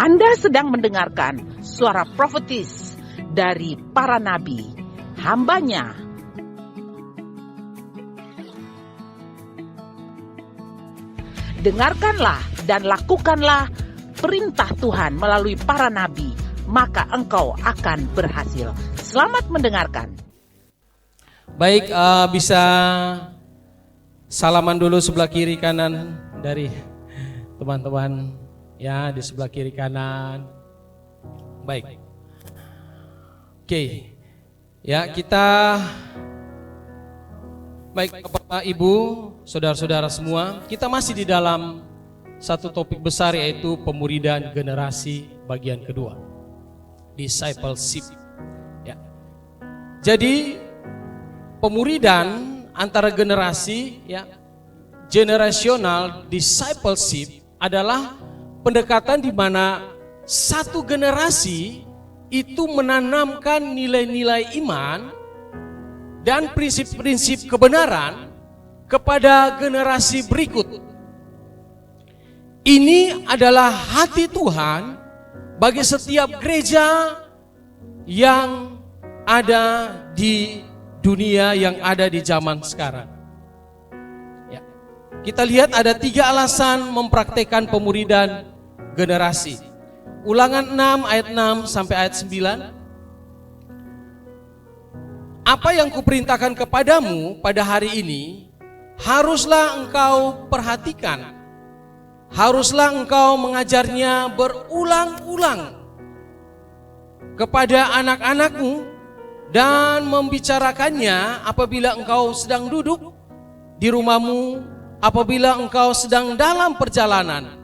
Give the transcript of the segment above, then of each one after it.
Anda sedang mendengarkan suara profetis dari para nabi, hambanya. Dengarkanlah dan lakukanlah perintah Tuhan melalui para nabi, maka engkau akan berhasil. Selamat mendengarkan. Baik, bisa salaman dulu sebelah kiri kanan dari teman-teman ya, di sebelah kiri kanan. Baik. Oke. Ya, kita baik Bapak Ibu, saudara-saudara semua, kita masih di dalam satu topik besar, yaitu pemuridan generasi bagian kedua. Discipleship. Ya. Jadi pemuridan antara generasi, ya, generational discipleship adalah pendekatan di mana satu generasi itu menanamkan nilai-nilai iman dan prinsip-prinsip kebenaran kepada generasi berikut. Ini adalah hati Tuhan bagi setiap gereja yang ada di dunia, yang ada di zaman sekarang. Ya. Kita lihat ada 3 alasan mempraktekkan pemuridan generasi. Ulangan 6 ayat 6 sampai ayat 9. Apa yang kuperintahkan kepadamu pada hari ini, haruslah engkau perhatikan. Haruslah engkau mengajarnya berulang-ulang kepada anak-anakmu dan membicarakannya apabila engkau sedang duduk di rumahmu, apabila engkau sedang dalam perjalanan,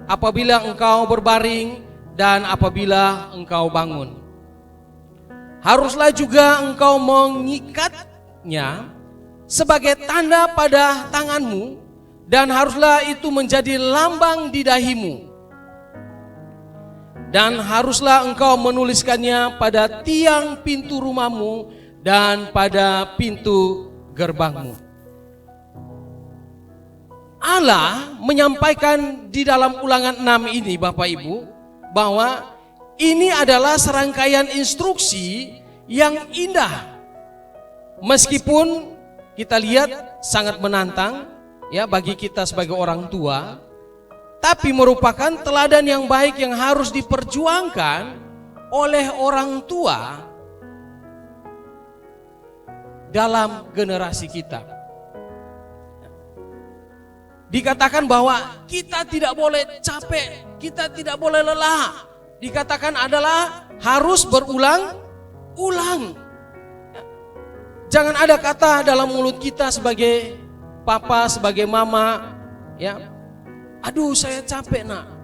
apabila engkau berbaring, dan apabila engkau bangun. Haruslah juga engkau mengikatnya sebagai tanda pada tanganmu, dan haruslah itu menjadi lambang di dahimu. Dan haruslah engkau menuliskannya pada tiang pintu rumahmu dan pada pintu gerbangmu. Allah menyampaikan di dalam Ulangan 6 ini, Bapak Ibu, bahwa ini adalah serangkaian instruksi yang indah. Meskipun kita lihat sangat menantang ya bagi kita sebagai orang tua, tapi merupakan teladan yang baik yang harus diperjuangkan oleh orang tua dalam generasi kita. Dikatakan bahwa kita tidak boleh capek, kita tidak boleh lelah. Dikatakan adalah harus berulang-ulang. Jangan ada kata dalam mulut kita sebagai papa, sebagai mama, ya, aduh saya capek nak.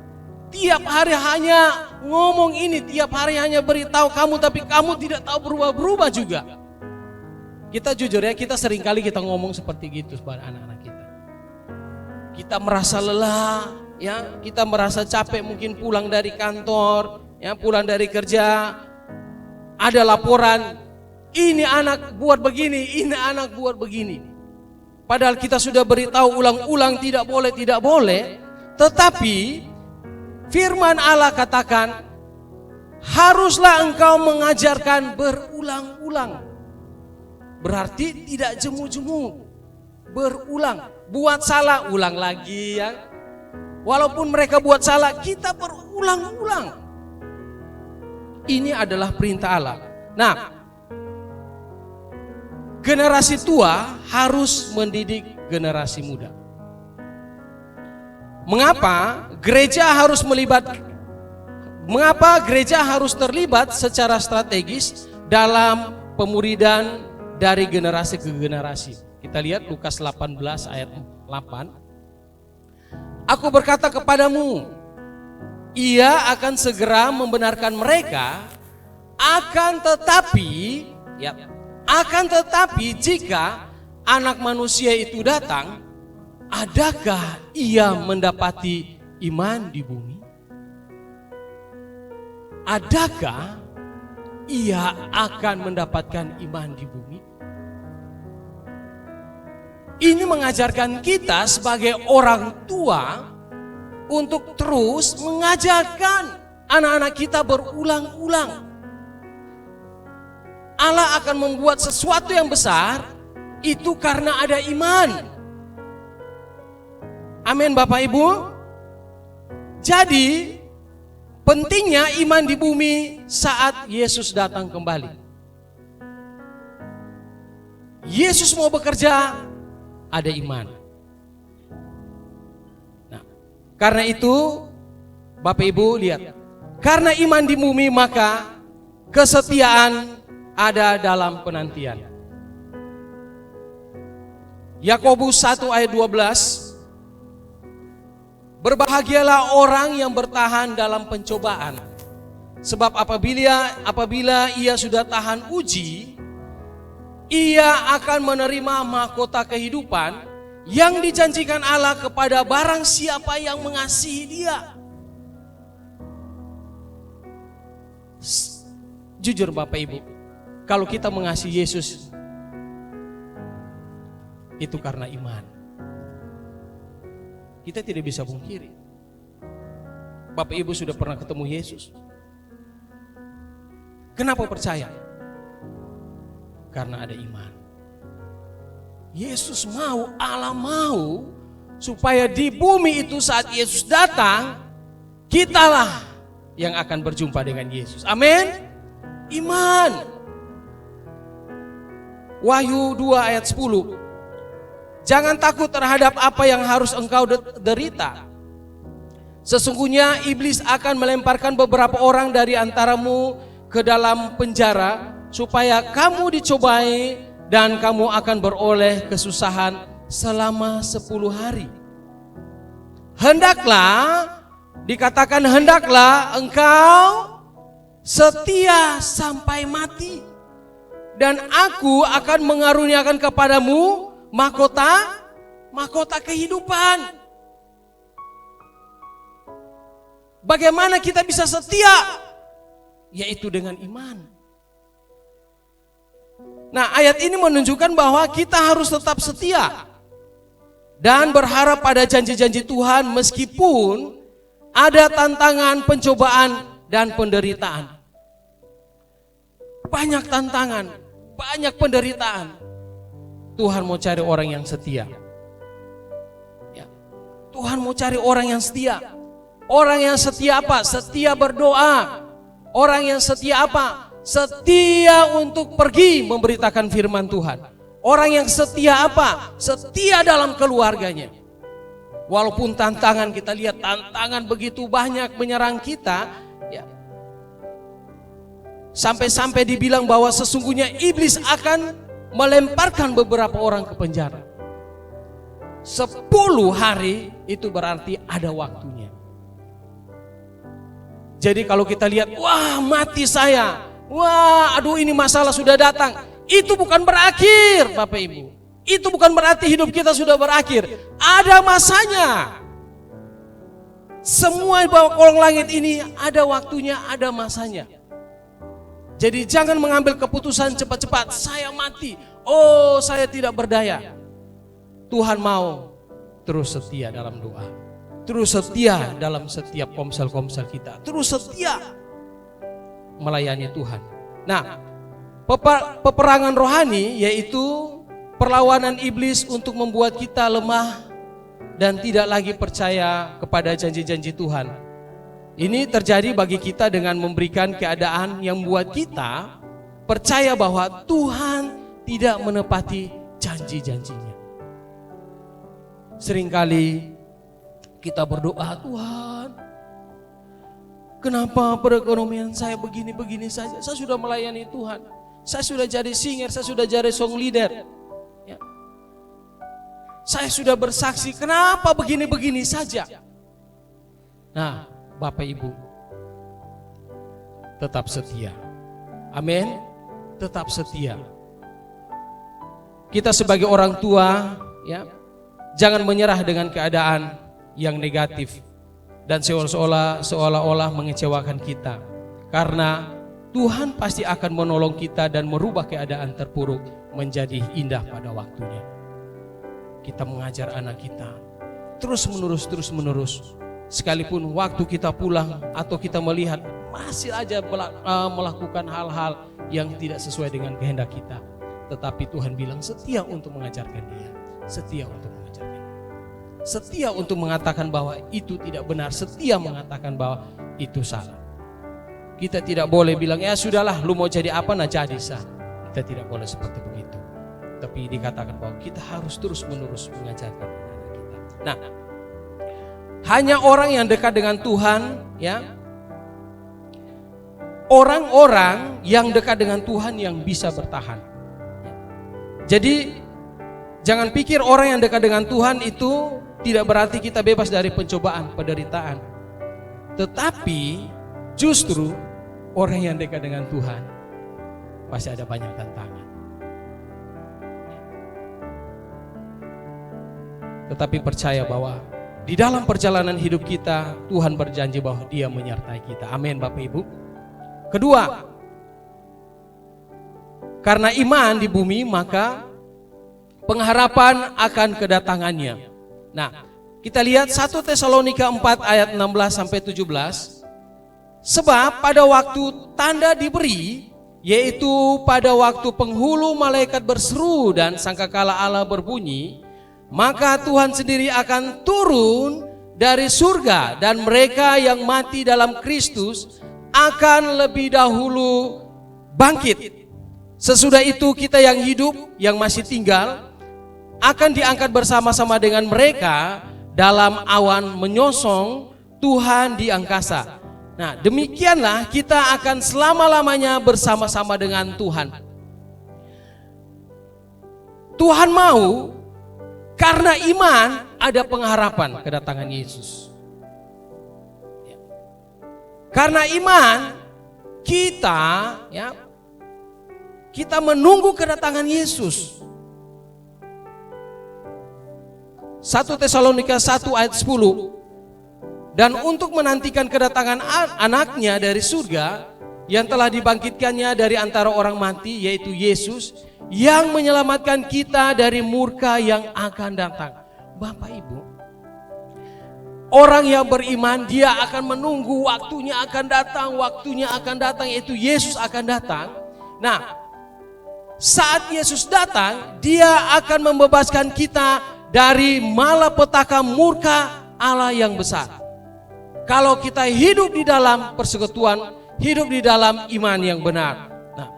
Tiap hari hanya ngomong ini, tiap hari hanya beritahu kamu, tapi kamu tidak tahu berubah-berubah juga. Kita jujur ya, kita seringkali kita ngomong seperti gitu kepada anak-anak kita. Kita merasa lelah, ya, kita merasa capek mungkin pulang dari kantor, ya, pulang dari kerja. Ada laporan, ini anak buat begini, ini anak buat begini. Padahal kita sudah beritahu ulang-ulang tidak boleh. Tetapi firman Allah katakan, haruslah engkau mengajarkan berulang-ulang. Berarti tidak jemu-jemu, berulang. Buat salah, ulang lagi ya. Walaupun mereka buat salah, kita berulang-ulang. Ini adalah perintah Allah. Nah, generasi tua harus mendidik generasi muda. Mengapa gereja harus terlibat secara strategis dalam pemuridan dari generasi ke generasi? Kita lihat Lukas 18 ayat 8. Aku berkata kepadamu, ia akan segera membenarkan mereka, akan tetapi jika Anak Manusia itu datang, adakah ia mendapati iman di bumi? Adakah ia akan mendapatkan iman di bumi? Ini mengajarkan kita sebagai orang tua untuk terus mengajarkan anak-anak kita berulang-ulang. Allah akan membuat sesuatu yang besar itu karena ada iman. Amin Bapak Ibu. Jadi pentingnya iman di bumi saat Yesus datang kembali. Yesus mau bekerja, ada iman. Nah, karena itu Bapak Ibu lihat, karena iman di bumi maka kesetiaan ada dalam penantian. Yakobus 1 ayat 12, berbahagialah orang yang bertahan dalam pencobaan, sebab apabila ia sudah tahan uji, ia akan menerima mahkota kehidupan yang dijanjikan Allah kepada barang siapa yang mengasihi Dia. Jujur Bapak Ibu, kalau kita mengasihi Yesus, itu karena iman. Kita tidak bisa pungkiri. Bapak Ibu sudah pernah ketemu Yesus. Kenapa percaya? Karena ada iman. Yesus mau, Allah mau supaya di bumi itu saat Yesus datang, kitalah yang akan berjumpa dengan Yesus. Amin. Iman. Wahyu 2 ayat 10. Jangan takut terhadap apa yang harus engkau derita. Sesungguhnya iblis akan melemparkan beberapa orang dari antaramu ke dalam penjara, supaya kamu dicobai dan kamu akan beroleh kesusahan selama 10 hari. Hendaklah, dikatakan hendaklah engkau setia sampai mati, dan aku akan mengaruniakan kepadamu mahkota kehidupan. Bagaimana kita bisa setia? Yaitu dengan iman. Nah, ayat ini menunjukkan bahwa kita harus tetap setia dan berharap pada janji-janji Tuhan meskipun ada tantangan, pencobaan, dan penderitaan. Banyak tantangan, banyak penderitaan. Tuhan mau cari orang yang setia. Ya. Tuhan mau cari orang yang setia. Orang yang setia apa? Setia berdoa. Orang yang setia apa? Setia untuk pergi memberitakan firman Tuhan. Orang yang setia apa? Setia dalam keluarganya. Walaupun tantangan, kita lihat tantangan begitu banyak menyerang kita, ya. Sampai-sampai dibilang bahwa sesungguhnya iblis akan melemparkan beberapa orang ke penjara. 10 hari itu berarti ada waktunya. Jadi kalau kita lihat, wah mati saya, wah aduh ini masalah sudah datang, itu bukan berakhir Bapak Ibu. Itu bukan berarti hidup kita sudah berakhir. Ada masanya. Semua di bawah kolong langit ini ada waktunya, ada masanya. Jadi jangan mengambil keputusan cepat-cepat, saya mati, oh saya tidak berdaya. Tuhan mau terus setia dalam doa, terus setia dalam setiap komsel-komsel kita, terus setia melayani Tuhan. Nah, peperangan rohani yaitu perlawanan iblis untuk membuat kita lemah dan tidak lagi percaya kepada janji-janji Tuhan. Ini terjadi bagi kita dengan memberikan keadaan yang membuat kita percaya bahwa Tuhan tidak menepati janji-janjinya. Seringkali kita berdoa, Tuhan, kenapa perekonomian saya begini-begini saja? Saya sudah melayani Tuhan, saya sudah jadi singer, saya sudah jadi song leader, ya. Saya sudah bersaksi, kenapa begini-begini saja? Nah, Bapak Ibu, tetap setia. Amin. Tetap setia. Kita sebagai orang tua, ya, jangan menyerah dengan keadaan yang negatif dan seolah-olah mengecewakan kita. Karena Tuhan pasti akan menolong kita dan merubah keadaan terpuruk menjadi indah pada waktunya. Kita mengajar anak kita terus menerus sekalipun waktu kita pulang atau kita melihat masih aja melakukan hal-hal yang tidak sesuai dengan kehendak kita. Tetapi Tuhan bilang setia untuk mengajarkan dia, setia untuk mengajarkan dia, setia untuk mengatakan bahwa itu tidak benar, setia mengatakan bahwa itu salah. Kita tidak boleh bilang ya sudahlah, lu mau jadi apa nah jadi sah. Kita tidak boleh seperti begitu. Tapi dikatakan bahwa kita harus terus-menerus mengajarkan anak kita. Nah, hanya orang yang dekat dengan Tuhan, ya, orang-orang yang dekat dengan Tuhan yang bisa bertahan. Jadi jangan pikir orang yang dekat dengan Tuhan itu tidak berarti kita bebas dari pencobaan, penderitaan. Tetapi justru orang yang dekat dengan Tuhan pasti ada banyak tantangan. Tetapi percaya bahwa di dalam perjalanan hidup kita, Tuhan berjanji bahwa Dia menyertai kita. Amin, Bapak Ibu. Kedua, karena iman di bumi, maka pengharapan akan kedatangannya. Nah, kita lihat 1 Tesalonika 4 ayat 16 sampai 17. Sebab pada waktu tanda diberi, yaitu pada waktu penghulu malaikat berseru dan sangkakala Allah berbunyi, maka Tuhan sendiri akan turun dari surga dan mereka yang mati dalam Kristus akan lebih dahulu bangkit. Sesudah itu kita yang hidup, yang masih tinggal, akan diangkat bersama-sama dengan mereka dalam awan menyosong Tuhan di angkasa. Nah, demikianlah kita akan selama-lamanya bersama-sama dengan Tuhan. Tuhan mau, karena iman ada pengharapan kedatangan Yesus. Karena iman kita, ya, kita menunggu kedatangan Yesus. 1 Tesalonika 1 ayat 10. Dan untuk menantikan kedatangan anaknya dari surga yang telah dibangkitkannya dari antara orang mati, yaitu Yesus, yang menyelamatkan kita dari murka yang akan datang. Bapak Ibu, orang yang beriman dia akan menunggu waktunya akan datang, yaitu Yesus akan datang. Nah, saat Yesus datang, dia akan membebaskan kita dari malapetaka murka Allah yang besar. Kalau kita hidup di dalam persekutuan, hidup di dalam iman yang benar. Nah,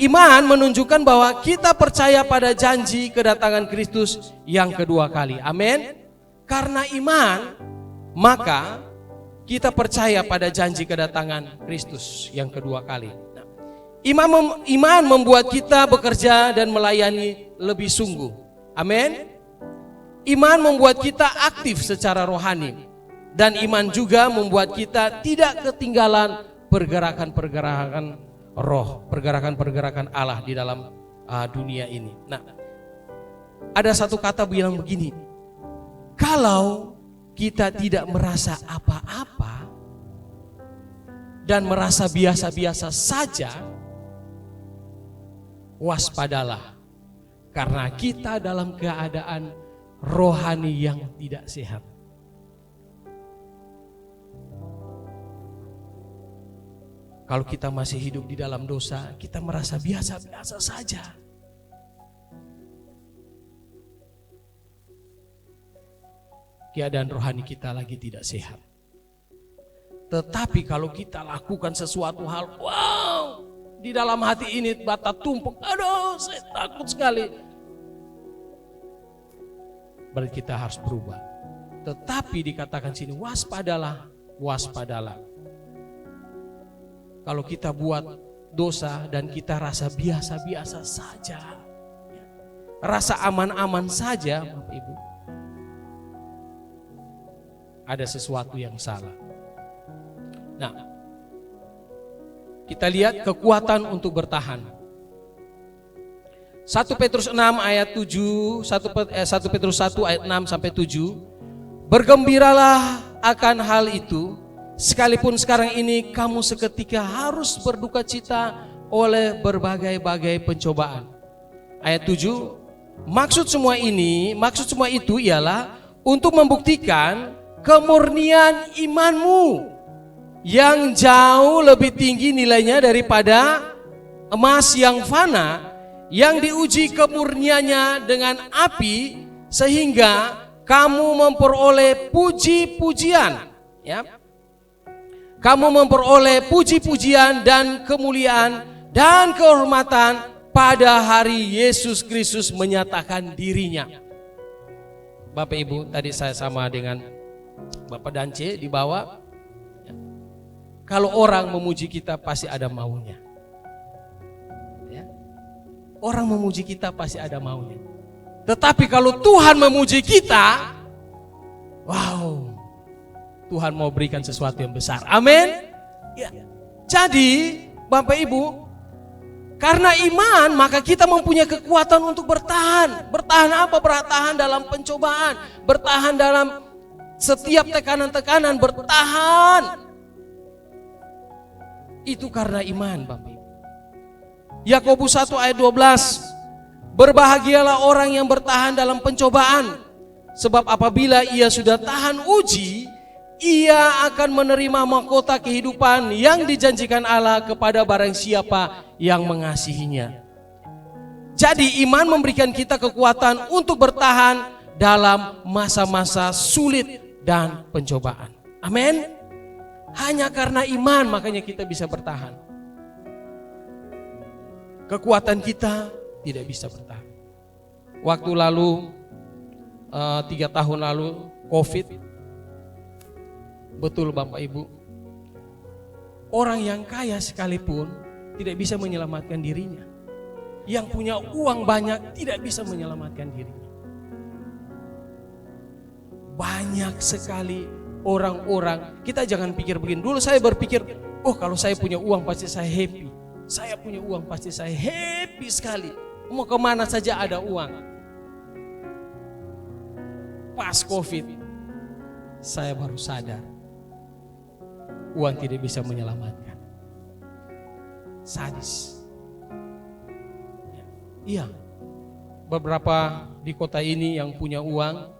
iman menunjukkan bahwa kita percaya pada janji kedatangan Kristus yang kedua kali. Amin. Karena iman, maka kita percaya pada janji kedatangan Kristus yang kedua kali. Nah, iman membuat kita bekerja dan melayani lebih sungguh. Amin. Iman membuat kita aktif secara rohani. Dan iman juga membuat kita tidak ketinggalan pergerakan-pergerakan roh, pergerakan-pergerakan Allah di dalam dunia ini. Nah, ada satu kata bilang begini, kalau kita tidak merasa apa-apa dan merasa biasa-biasa saja, waspadalah, karena kita dalam keadaan rohani yang tidak sehat. Kalau kita masih hidup di dalam dosa, kita merasa biasa-biasa saja. Keadaan rohani kita lagi tidak sehat. Tetapi kalau kita lakukan sesuatu hal, wow, di dalam hati ini bata tumpuk, aduh saya takut sekali. Berarti kita harus berubah. Tetapi dikatakan sini, waspadalah, waspadalah. Kalau kita buat dosa dan kita rasa biasa-biasa saja, rasa aman-aman saja, Bapak Ibu, ada sesuatu yang salah. Nah, kita lihat kekuatan untuk bertahan. 1 Petrus 6 ayat 7, 1 Petrus 1 ayat 6 sampai 7. Bergembiralah akan hal itu, sekalipun sekarang ini kamu seketika harus berduka cita oleh berbagai-bagai pencobaan. Ayat 7, maksud semua itu ialah untuk membuktikan kemurnian imanmu yang jauh lebih tinggi nilainya daripada emas yang fana, yang diuji kemurniannya dengan api, sehingga kamu memperoleh puji-pujian, ya. Kamu memperoleh puji-pujian dan kemuliaan dan kehormatan pada hari Yesus Kristus menyatakan dirinya. Bapak Ibu, tadi saya sama dengan Bapak Dance di bawah. Kalau orang memuji kita pasti ada maunya. Ya. Orang memuji kita pasti ada maunya. Tetapi kalau Tuhan memuji kita, wow, Tuhan mau berikan sesuatu yang besar. Amin. Ya. Jadi Bapak Ibu, karena iman maka kita mempunyai kekuatan untuk bertahan. Bertahan apa? Bertahan dalam pencobaan, bertahan dalam setiap tekanan-tekanan, bertahan. Itu karena iman, Bapak Ibu. Yakobus 1 ayat 12. Berbahagialah orang yang bertahan dalam pencobaan, sebab apabila ia sudah tahan uji, ia akan menerima mahkota kehidupan yang dijanjikan Allah kepada barang siapa yang mengasihinya. Jadi iman memberikan kita kekuatan untuk bertahan dalam masa-masa sulit dan pencobaan. Amin. Hanya karena iman makanya kita bisa bertahan. Kekuatan kita tidak bisa bertahan. Waktu lalu 3 tahun lalu COVID, betul Bapak Ibu, orang yang kaya sekalipun tidak bisa menyelamatkan dirinya. Yang punya uang banyak tidak bisa menyelamatkan dirinya. Banyak sekali orang-orang, kita jangan pikir begini. Dulu saya berpikir, oh kalau saya punya uang pasti saya happy. Saya punya uang pasti saya happy sekali. Mau kemana saja ada uang. Pas COVID, saya baru sadar, uang tidak bisa menyelamatkan. Sadis. Iya, beberapa di kota ini yang punya uang,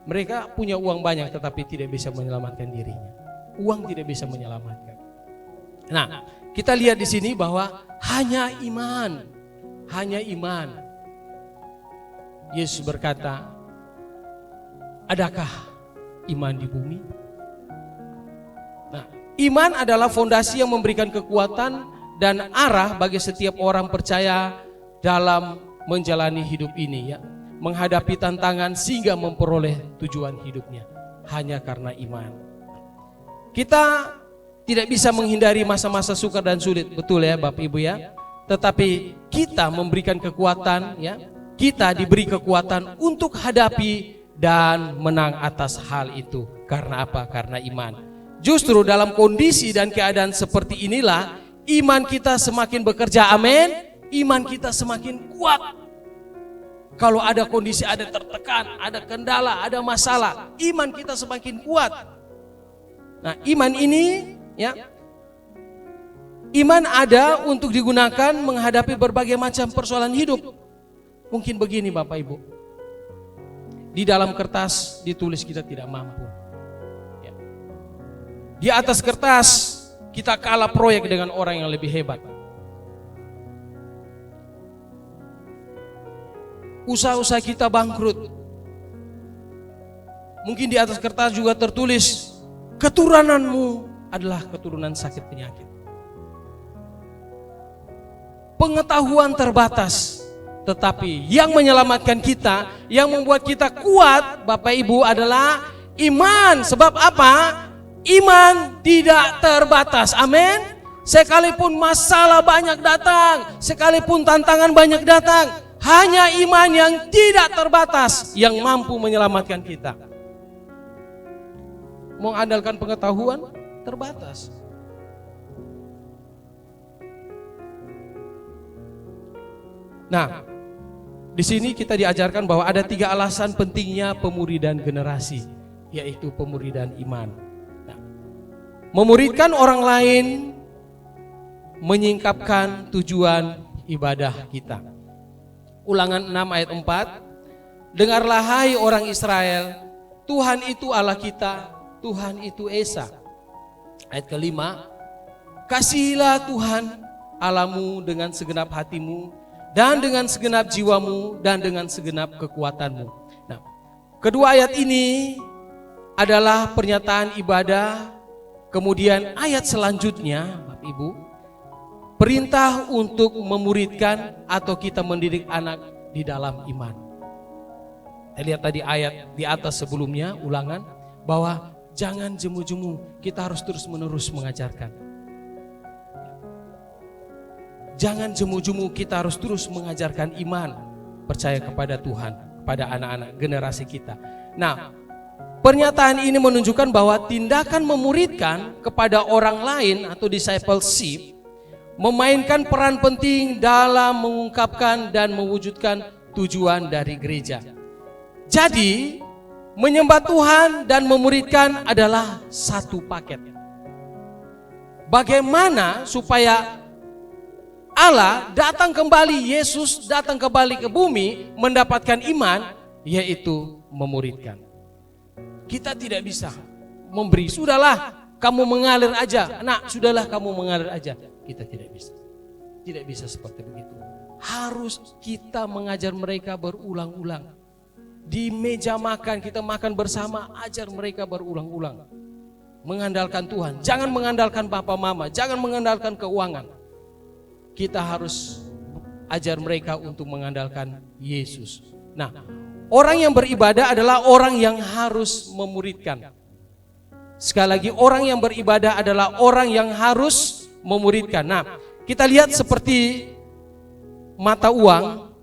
mereka punya uang banyak tetapi tidak bisa menyelamatkan dirinya. Uang tidak bisa menyelamatkan. Nah, kita lihat di sini bahwa hanya iman. Hanya iman. Yesus berkata, adakah iman di bumi? Nah, iman adalah fondasi yang memberikan kekuatan dan arah bagi setiap orang percaya dalam menjalani hidup ini, ya. Menghadapi tantangan sehingga memperoleh tujuan hidupnya hanya karena iman. Kita tidak bisa menghindari masa-masa sukar dan sulit, betul ya Bapak Ibu ya. Tetapi kita memberikan kekuatan, ya. Kita diberi kekuatan untuk hadapi dan menang atas hal itu. Karena apa? Karena iman. Justru dalam kondisi dan keadaan seperti inilah iman kita semakin bekerja, amin. Iman kita semakin kuat. Kalau ada kondisi, ada tertekan, ada kendala, ada masalah, iman kita semakin kuat. Nah, iman ini, ya, iman ada untuk digunakan menghadapi berbagai macam persoalan hidup. Mungkin begini Bapak Ibu, di dalam kertas ditulis kita tidak mampu. Ya. Di atas kertas kita kalah proyek dengan orang yang lebih hebat. Usaha-usaha kita bangkrut. Mungkin di atas kertas juga tertulis, keturunanmu adalah keturunan sakit penyakit. Pengetahuan terbatas, tetapi yang menyelamatkan kita, yang membuat kita kuat Bapak Ibu adalah iman. Sebab apa? Iman tidak terbatas, amin. Sekalipun masalah banyak datang, sekalipun tantangan banyak datang, hanya iman yang tidak terbatas yang mampu menyelamatkan kita. Mengandalkan pengetahuan terbatas. Nah, di sini kita diajarkan bahwa ada 3 alasan pentingnya pemuridan generasi, yaitu pemuridan iman. Nah, memuridkan orang lain menyingkapkan tujuan ibadah kita. Ulangan 6 ayat 4. Dengarlah hai orang Israel, Tuhan itu Allah kita, Tuhan itu Esa. Ayat kelima, kasihilah Tuhan Allahmu dengan segenap hatimu, dan dengan segenap jiwamu, dan dengan segenap kekuatanmu. Nah, kedua ayat ini adalah pernyataan ibadah. Kemudian ayat selanjutnya, Bapak Ibu, perintah untuk memuridkan atau kita mendidik anak di dalam iman. Kita lihat tadi ayat di atas sebelumnya, ulangan, bahwa jangan jemu-jemu, kita harus terus-menerus mengajarkan. Jangan jemu-jemu, kita harus terus mengajarkan iman, percaya kepada Tuhan, kepada anak-anak generasi kita. Nah, pernyataan ini menunjukkan bahwa tindakan memuridkan kepada orang lain atau discipleship memainkan peran penting dalam mengungkapkan dan mewujudkan tujuan dari gereja. Jadi, menyembah Tuhan dan memuridkan adalah satu paket. Bagaimana supaya Allah datang kembali, Yesus datang kembali ke bumi mendapatkan iman, yaitu memuridkan. Kita tidak bisa memberi, sudahlah kamu mengalir aja, nak sudahlah kamu mengalir aja. Kita tidak bisa. Tidak bisa seperti begitu. Harus kita mengajar mereka berulang-ulang. Di meja makan, kita makan bersama, ajar mereka berulang-ulang. Mengandalkan Tuhan, jangan mengandalkan papa mama, jangan mengandalkan keuangan. Kita harus ajar mereka untuk mengandalkan Yesus. Nah, orang yang beribadah adalah orang yang harus memuridkan. Sekali lagi, orang yang beribadah adalah orang yang harus memuridkan. Nah, kita lihat seperti mata uang,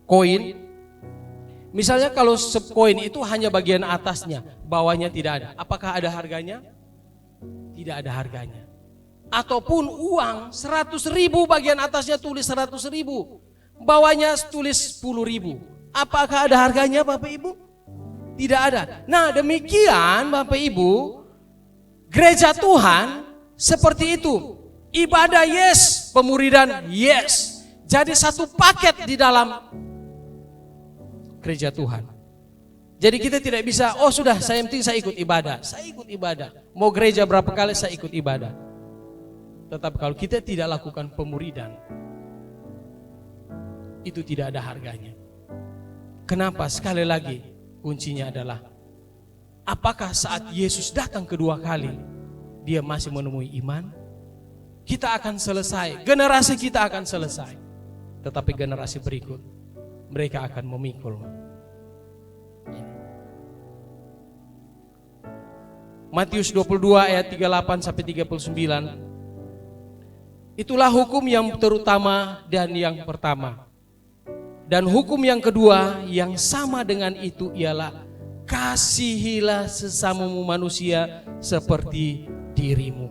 koin. Misalnya kalau koin itu hanya bagian atasnya, bawahnya tidak ada. Apakah ada harganya? Tidak ada harganya. Ataupun uang 100.000, bagian atasnya tulis 100.000, bawahnya tulis 10.000. Apakah ada harganya, Bapak Ibu? Tidak ada. Nah, demikian Bapak Ibu, gereja Tuhan seperti itu. Ibadah yes, pemuridan yes. Jadi satu paket di dalam gereja Tuhan. Jadi kita tidak bisa, oh sudah saya penting saya ikut ibadah. Saya ikut ibadah. Mau gereja berapa kali saya ikut ibadah. Tetapi kalau kita tidak lakukan pemuridan, itu tidak ada harganya. Kenapa? Sekali lagi kuncinya adalah, apakah saat Yesus datang kedua kali dia masih menemui iman? Kita akan selesai, generasi kita akan selesai. Tetapi generasi berikut, mereka akan memikul. Matius 22 ayat 38 sampai 39. Itulah hukum yang terutama dan yang pertama. Dan hukum yang kedua yang sama dengan itu ialah kasihilah sesamamu manusia seperti dirimu.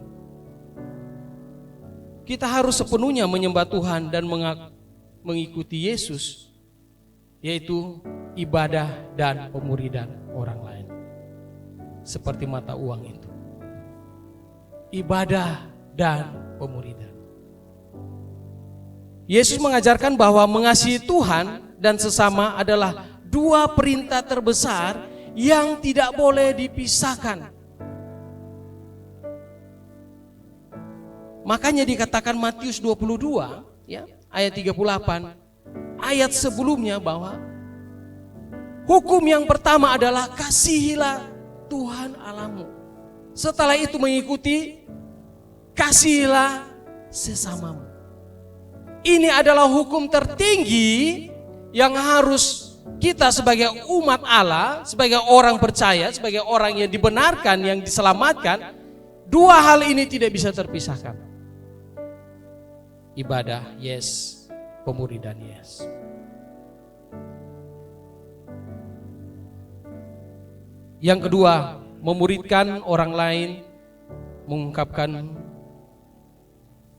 Kita harus sepenuhnya menyembah Tuhan dan mengikuti Yesus, yaitu ibadah dan pemuridan orang lain. Seperti mata uang itu. Ibadah dan pemuridan. Yesus mengajarkan bahwa mengasihi Tuhan dan sesama adalah dua perintah terbesar yang tidak boleh dipisahkan. Makanya dikatakan Matius 22 ya, ayat 38, ayat sebelumnya bahwa hukum yang pertama adalah kasihilah Tuhan Allahmu. Setelah itu mengikuti kasihilah sesamamu. Ini adalah hukum tertinggi yang harus kita sebagai umat Allah, sebagai orang percaya, sebagai orang yang dibenarkan, yang diselamatkan. Dua hal ini tidak bisa terpisahkan. Ibadah, yes. Pemuridan, yes. Yang kedua, memuridkan orang lain, mengungkapkan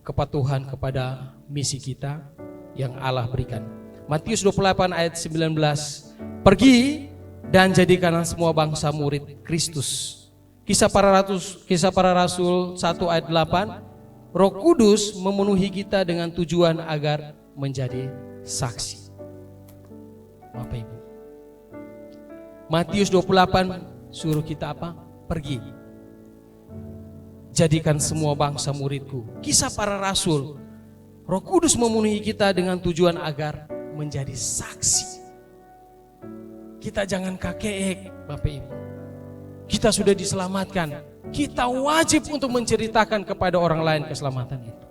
kepatuhan kepada misi kita yang Allah berikan. Matius 28 ayat 19. Pergi dan jadikanlah semua bangsa murid Kristus. Kisah para Rasul 1 ayat 8. Roh Kudus memenuhi kita dengan tujuan agar menjadi saksi. Bapak Ibu. Matius 28 suruh kita apa? Pergi. Jadikan semua bangsa muridku. Kisah para Rasul. Roh Kudus memenuhi kita dengan tujuan agar menjadi saksi. Kita jangan kakeek, Bapak Ibu. Kita sudah diselamatkan. Kita wajib untuk menceritakan kepada orang lain keselamatan itu.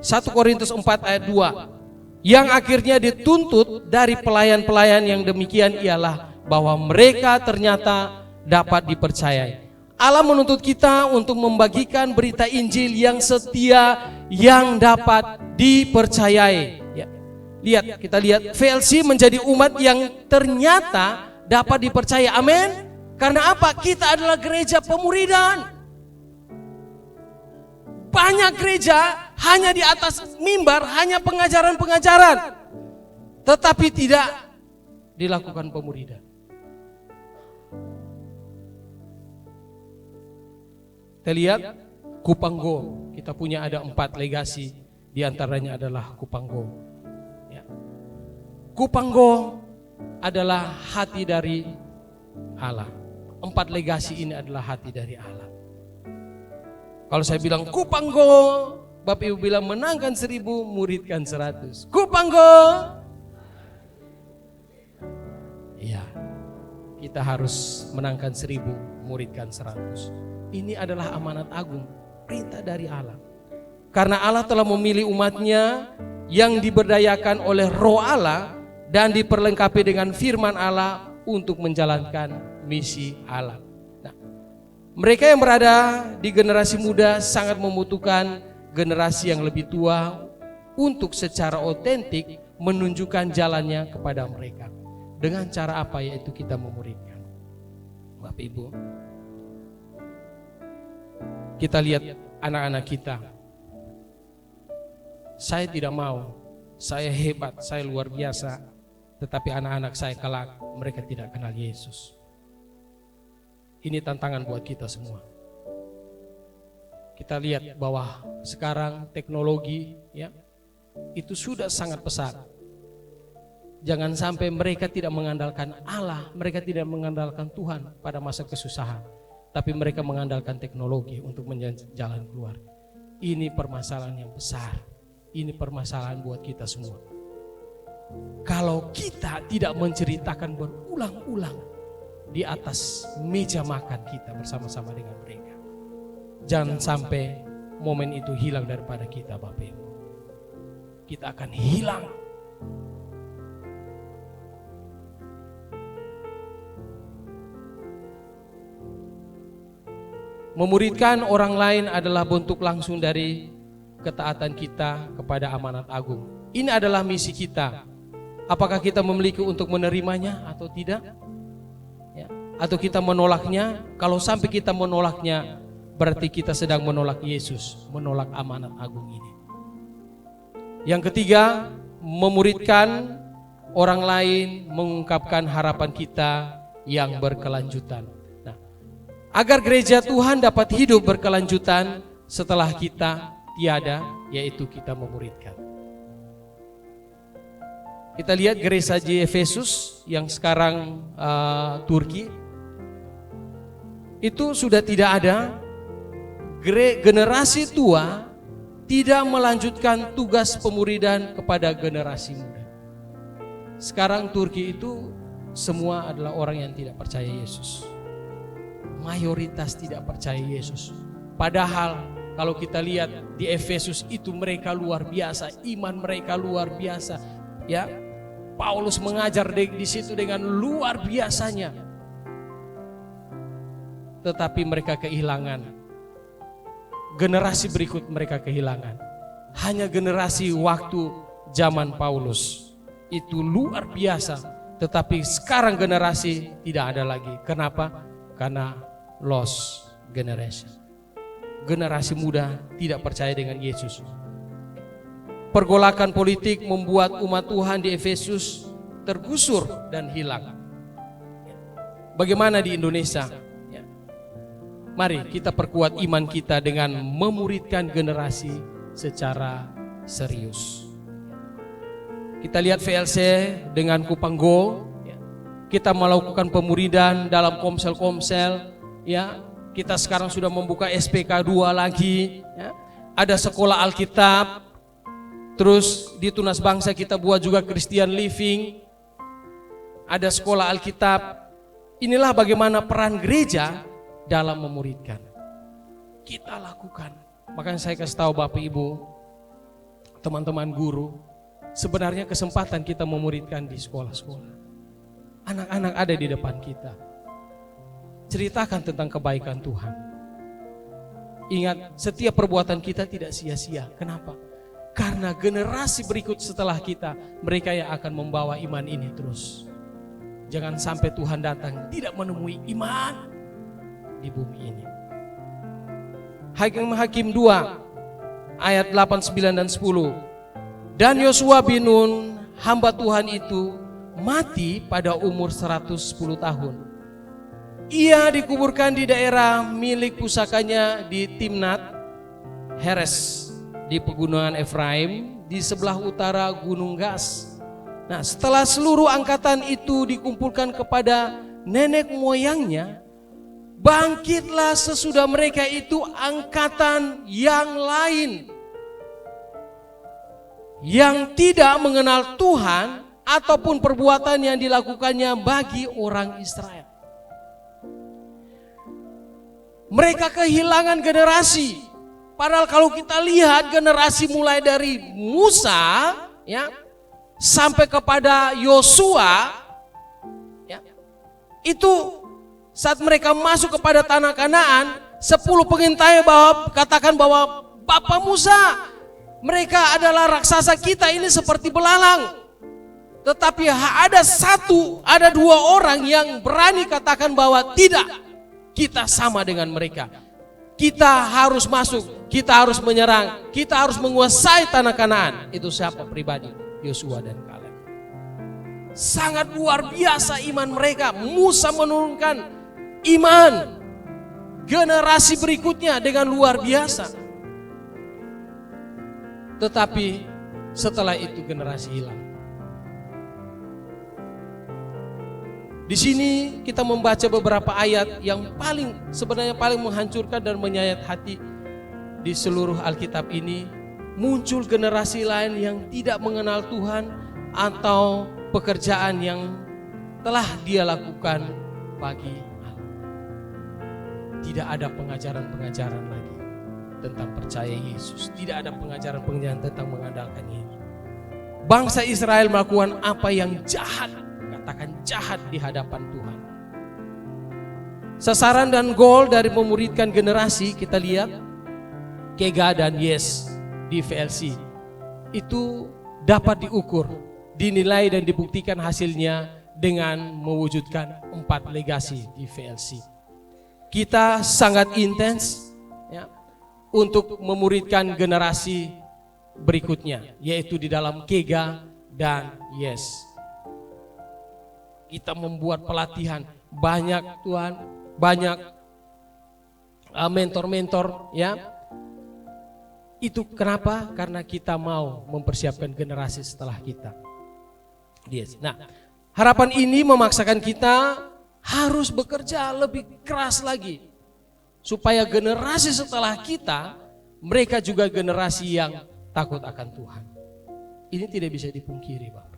1 Korintus 4 ayat 2. Yang akhirnya dituntut dari pelayan-pelayan yang demikian ialah bahwa mereka ternyata dapat dipercayai. Allah menuntut kita untuk membagikan berita Injil yang setia, yang dapat dipercayai. Ya. Lihat, kita lihat VLC menjadi umat yang ternyata dapat dipercaya. Amin. Karena apa? Kita adalah gereja pemuridan. Banyak gereja hanya di atas mimbar, hanya pengajaran-pengajaran, tetapi tidak dilakukan pemuridan. Kita lihat Kupanggo, kita punya ada 4 legasi, diantaranya adalah Kupanggo. Ya. Kupanggo adalah hati dari Allah. 4 legasi ini adalah hati dari Allah. Kalau saya bilang Kupanggo, Bapak Ibu bilang menangkan 1000, muridkan 100. Kupanggo. Iya, kita harus menangkan 1000, muridkan 100. Ini adalah amanat agung, perintah dari Allah. Karena Allah telah memilih umatnya yang diberdayakan oleh Roh Allah dan diperlengkapi dengan firman Allah untuk menjalankan misi Allah. Nah, mereka yang berada di generasi muda sangat membutuhkan generasi yang lebih tua untuk secara otentik menunjukkan jalannya kepada mereka. Dengan cara apa? Yaitu kita memuridkan. Bapak Ibu, kita lihat anak-anak kita. Saya tidak mau, saya hebat, saya luar biasa, tetapi anak-anak saya kelak mereka tidak kenal Yesus. Ini tantangan buat kita semua. Kita lihat bahwa sekarang teknologi ya itu sudah sangat pesat. Jangan sampai mereka tidak mengandalkan Allah, mereka tidak mengandalkan Tuhan pada masa kesusahan, tapi mereka mengandalkan teknologi untuk menjadi jalan keluar. Ini permasalahan yang besar. Ini permasalahan buat kita semua. Kalau kita tidak menceritakan berulang-ulang di atas meja makan kita bersama-sama dengan mereka, jangan sampai momen itu hilang daripada kita, Bapak Ibu. Kita akan hilang. Memuridkan orang lain adalah bentuk langsung dari ketaatan kita kepada amanat agung. Ini adalah misi kita. Apakah kita memiliki untuk menerimanya atau tidak? Ya. Atau kita menolaknya? Kalau sampai kita menolaknya, berarti kita sedang menolak Yesus, menolak amanat agung ini. Yang ketiga, memuridkan orang lain mengungkapkan harapan kita yang berkelanjutan. Agar gereja Tuhan dapat hidup berkelanjutan setelah kita tiada, yaitu kita memuridkan. Kita lihat gereja di Efesus yang sekarang Turki, itu sudah tidak ada. Generasi tua tidak melanjutkan tugas pemuridan kepada generasi muda. Sekarang Turki itu semua adalah orang yang tidak percaya Yesus. Mayoritas tidak percaya Yesus. Padahal kalau kita lihat di Efesus itu mereka luar biasa, iman mereka luar biasa. Ya, Paulus mengajar di situ dengan luar biasanya. Tetapi mereka kehilangan. Generasi berikut mereka kehilangan. Hanya generasi waktu zaman Paulus itu luar biasa. Tetapi sekarang generasi tidak ada lagi. Kenapa? Karena lost generation. Generasi muda tidak percaya dengan Yesus. Pergolakan politik membuat umat Tuhan di Efesus tergusur dan hilang. Bagaimana di Indonesia? Mari kita perkuat iman kita dengan memuridkan generasi secara serius. Kita lihat VLC dengan Kupanggo. kita melakukan pemuridan dalam komsel-komsel, ya. Kita sekarang sudah membuka SPK 2 lagi, ya. Ada sekolah Alkitab. Terus di Tunas Bangsa kita buat juga Christian Living. Ada sekolah Alkitab. Inilah bagaimana peran gereja dalam memuridkan. Kita lakukan. Makanya saya kasih tahu Bapak Ibu, teman-teman guru, sebenarnya kesempatan kita memuridkan di sekolah-sekolah. Anak-anak ada di depan kita. Ceritakan tentang kebaikan Tuhan. Ingat, setiap perbuatan kita tidak sia-sia. Kenapa? Karena generasi berikut setelah kita, mereka yang akan membawa iman ini terus. Jangan sampai Tuhan datang tidak menemui iman di bumi ini. Hakim 2 ayat 8, 9 dan 10. Dan Yosua bin Nun, hamba Tuhan itu mati pada umur 110 tahun. Ia dikuburkan di daerah milik pusakanya di Timnat Heres di pegunungan Efraim di sebelah utara Gunung Gas. Nah, setelah seluruh angkatan itu dikumpulkan kepada nenek moyangnya, bangkitlah sesudah mereka itu angkatan yang lain yang tidak mengenal Tuhan ataupun perbuatan yang dilakukannya bagi orang Israel. Mereka kehilangan generasi. Padahal kalau kita lihat generasi mulai dari Musa, ya, sampai kepada Yosua, ya, itu saat mereka masuk kepada tanah Kanaan, 10 pengintai katakan bahwa Bapak Musa, mereka adalah raksasa kita ini seperti belalang. Tetapi ada 2 orang yang berani katakan bahwa tidak, kita sama dengan mereka. Kita harus masuk, kita harus menyerang, kita harus menguasai tanah Kanaan. Itu siapa pribadi? Yosua dan Kaleb. Sangat luar biasa iman mereka. Musa menurunkan iman generasi berikutnya dengan luar biasa. Tetapi setelah itu generasi hilang. Di sini kita membaca beberapa ayat yang sebenarnya paling menghancurkan dan menyayat hati di seluruh Alkitab ini. Muncul generasi lain yang tidak mengenal Tuhan atau pekerjaan yang telah dia lakukan bagi Allah. Tidak ada pengajaran-pengajaran lagi tentang percaya Yesus. Tidak ada pengajaran-pengajaran tentang mengandalkan Yesus. Bangsa Israel melakukan apa yang jahat, katakan jahat di hadapan Tuhan. Sasaran dan goal dari memuridkan generasi kita lihat Kega dan Yes di VLC itu dapat diukur, dinilai dan dibuktikan hasilnya dengan mewujudkan 4 legasi di VLC. Kita sangat intens, ya, untuk memuridkan generasi berikutnya, yaitu di dalam Kega dan Yes. Kita membuat pelatihan banyak Tuhan, banyak mentor-mentor, ya. Itu kenapa? Karena kita mau mempersiapkan generasi setelah kita. Yes. Nah, harapan ini memaksakan kita harus bekerja lebih keras lagi supaya generasi setelah kita, mereka juga generasi yang takut akan Tuhan. Ini tidak bisa dipungkiri, Bapak.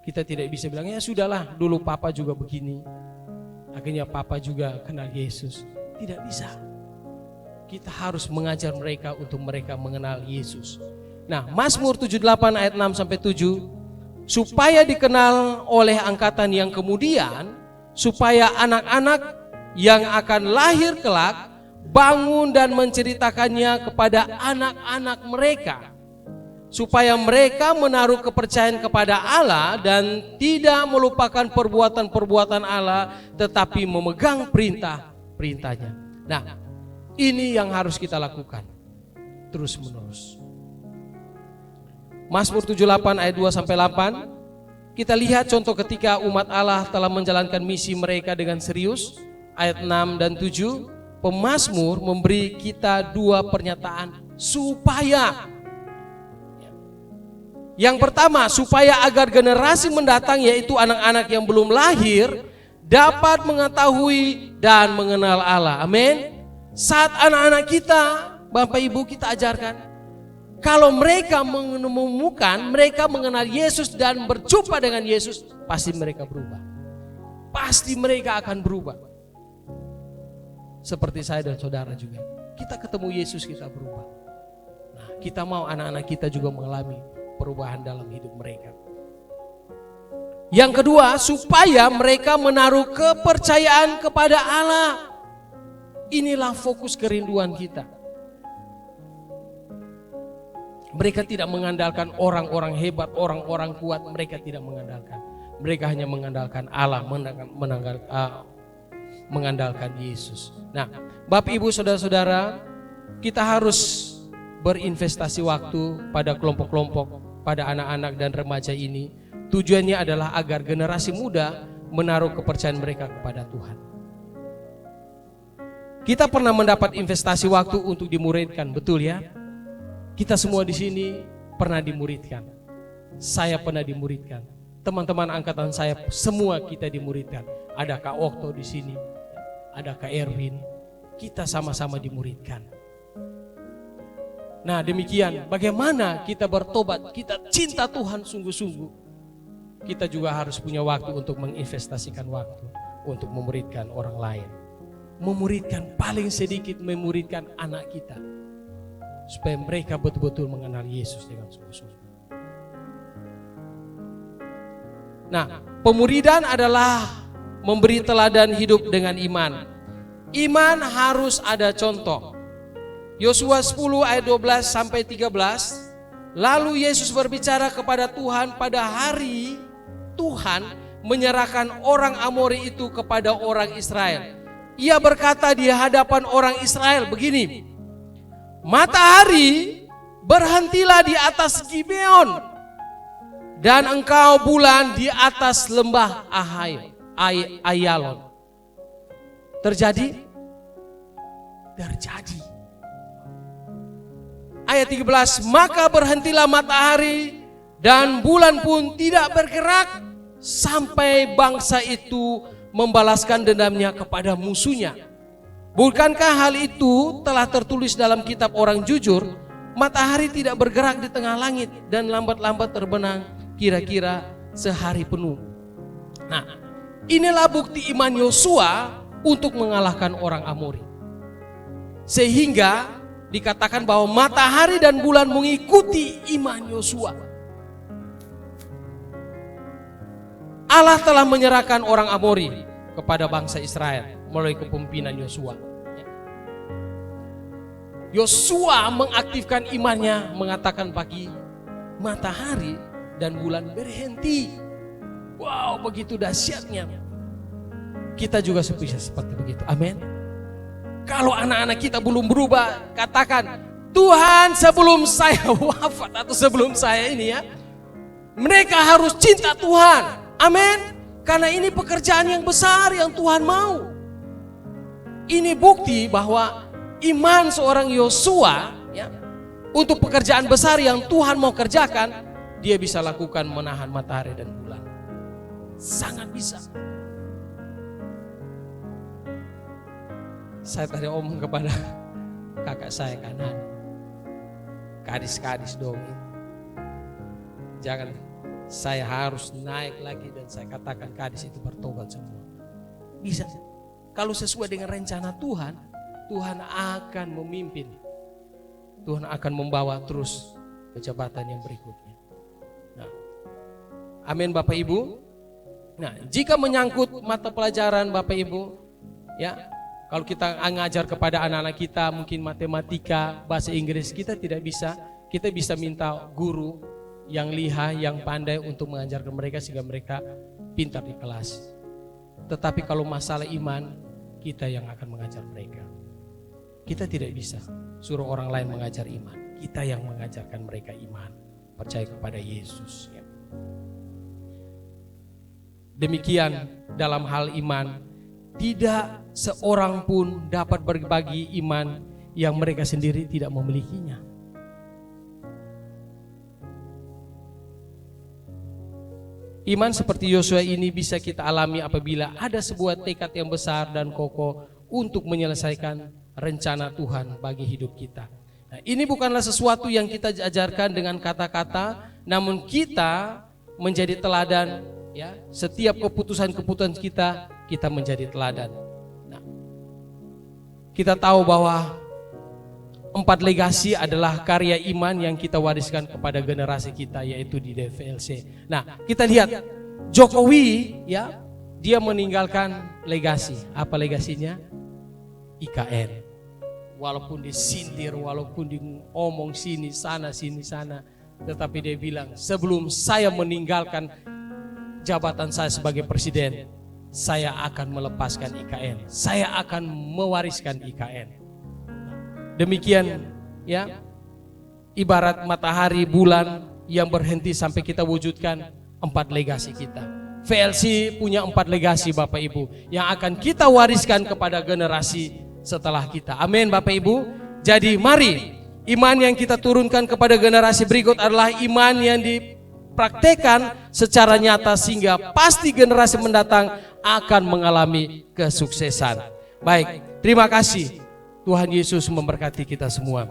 Kita tidak bisa bilang, ya sudahlah, dulu Papa juga begini, akhirnya Papa juga kenal Yesus. Tidak bisa. Kita harus mengajar mereka untuk mereka mengenal Yesus. Nah, Mazmur 78 ayat 6 sampai 7, supaya dikenal oleh angkatan yang kemudian, supaya anak-anak yang akan lahir kelak bangun dan menceritakannya kepada anak-anak mereka, supaya mereka menaruh kepercayaan kepada Allah dan tidak melupakan perbuatan-perbuatan Allah, tetapi memegang perintah-perintahnya. Nah, ini yang harus kita lakukan terus menerus. Mazmur 78 ayat 2 sampai 8, kita lihat contoh ketika umat Allah telah menjalankan misi mereka dengan serius. Ayat 6 dan 7, pemazmur memberi kita 2 pernyataan supaya. Yang pertama, supaya agar generasi mendatang, yaitu anak-anak yang belum lahir, dapat mengetahui dan mengenal Allah. Amin. Saat anak-anak kita, Bapak Ibu, kita ajarkan, kalau mereka menemukan, mereka mengenal Yesus dan berjumpa dengan Yesus, pasti mereka berubah. Pasti mereka akan berubah. Seperti saya dan saudara juga. Kita ketemu Yesus, kita berubah. Nah, kita mau anak-anak kita juga mengalami perubahan dalam hidup mereka. Yang kedua, supaya mereka menaruh kepercayaan kepada Allah. Inilah fokus kerinduan kita. Mereka tidak mengandalkan orang-orang hebat, orang-orang kuat. Mereka tidak mengandalkan. Mereka hanya mengandalkan Allah, mengandalkan Yesus. Nah, Bapak Ibu Saudara-saudara, kita harus berinvestasi waktu pada kelompok-kelompok, pada anak-anak dan remaja ini. Tujuannya adalah agar generasi muda menaruh kepercayaan mereka kepada Tuhan. Kita pernah mendapat investasi waktu untuk dimuridkan, betul ya? Kita semua di sini pernah dimuridkan. Saya pernah dimuridkan. Teman-teman angkatan saya semua kita dimuridkan. Ada Kak Okto di sini, ada Kak Erwin. Kita sama-sama dimuridkan. Nah, demikian bagaimana kita bertobat, kita cinta Tuhan sungguh-sungguh. Kita juga harus punya waktu untuk menginvestasikan waktu untuk memuridkan orang lain. Memuridkan, paling sedikit memuridkan anak kita. Supaya mereka betul-betul mengenal Yesus dengan sungguh-sungguh. Nah, pemuridan adalah memberi teladan hidup dengan iman. Iman harus ada contoh. Yosua 10 ayat 12 sampai 13. Lalu Yesus berbicara kepada Tuhan pada hari Tuhan menyerahkan orang Amori itu kepada orang Israel. Ia berkata di hadapan orang Israel begini, matahari berhentilah di atas Gibeon, dan engkau bulan di atas lembah Ayalon. Terjadi? Terjadi. Ayat 13, maka berhentilah matahari dan bulan pun tidak bergerak sampai bangsa itu membalaskan dendamnya kepada musuhnya. Bukankah hal itu telah tertulis dalam kitab orang jujur? Matahari tidak bergerak di tengah langit dan lambat-lambat terbenam kira-kira sehari penuh. Nah, inilah bukti iman Yosua untuk mengalahkan orang Amori. Sehingga dikatakan bahwa matahari dan bulan mengikuti iman Yosua. Allah telah menyerahkan orang Amori kepada bangsa Israel melalui kepemimpinan Yosua. Yosua mengaktifkan imannya, mengatakan pagi matahari dan bulan berhenti. Wow, begitu dahsyatnya. Kita juga bisa seperti begitu. Amin. Kalau anak-anak kita belum berubah, katakan, Tuhan, sebelum saya wafat atau sebelum saya ini ya, mereka harus cinta Tuhan. Amin. Karena ini pekerjaan yang besar yang Tuhan mau. Ini bukti bahwa iman seorang Yosua ya, untuk pekerjaan besar yang Tuhan mau kerjakan, dia bisa lakukan menahan matahari dan bulan. Sangat bisa. Saya tadi omong kepada kakak saya kanan, kadis-kadis dong. Jangan, saya harus naik lagi dan saya katakan kadis itu bertobat semua. Bisa. Kalau sesuai dengan rencana Tuhan, Tuhan akan memimpin. Tuhan akan membawa terus ke jabatan yang berikutnya. Nah, amin Bapak Ibu. Nah, jika menyangkut mata pelajaran Bapak Ibu, ya, kalau kita ngajar kepada anak-anak kita mungkin matematika, bahasa Inggris, kita tidak bisa. Kita bisa minta guru yang lihai, yang pandai untuk mengajarkan mereka sehingga mereka pintar di kelas. Tetapi kalau masalah iman, kita yang akan mengajar mereka. Kita tidak bisa suruh orang lain mengajar iman. Kita yang mengajarkan mereka iman, percaya kepada Yesus. Ya. Demikian dalam hal iman, tidak seorang pun dapat berbagi iman yang mereka sendiri tidak memilikinya. Iman seperti Yosua ini bisa kita alami apabila ada sebuah tekad yang besar dan kokoh untuk menyelesaikan rencana Tuhan bagi hidup kita. Nah, ini bukanlah sesuatu yang kita ajarkan dengan kata-kata, namun kita menjadi teladan, ya. Setiap keputusan-keputusan kita menjadi teladan. Nah, kita tahu bahwa 4 legasi adalah karya iman yang kita wariskan kepada generasi kita, yaitu di DVLC. Nah, kita lihat Jokowi, ya, dia meninggalkan legasi. Apa legasinya? IKN. Walaupun disindir, walaupun diomong sini sana, tetapi dia bilang, sebelum saya meninggalkan jabatan saya sebagai presiden, saya akan melepaskan IKN. Saya akan mewariskan IKN. Demikian, ya, ibarat matahari, bulan yang berhenti sampai kita wujudkan 4 legasi kita. VLC punya 4 legasi Bapak Ibu yang akan kita wariskan kepada generasi setelah kita. Amin Bapak Ibu. Jadi mari, iman yang kita turunkan kepada generasi berikut adalah iman yang dipraktekkan secara nyata sehingga pasti generasi mendatang akan mengalami kesuksesan. Baik, terima kasih. Tuhan Yesus memberkati kita semua.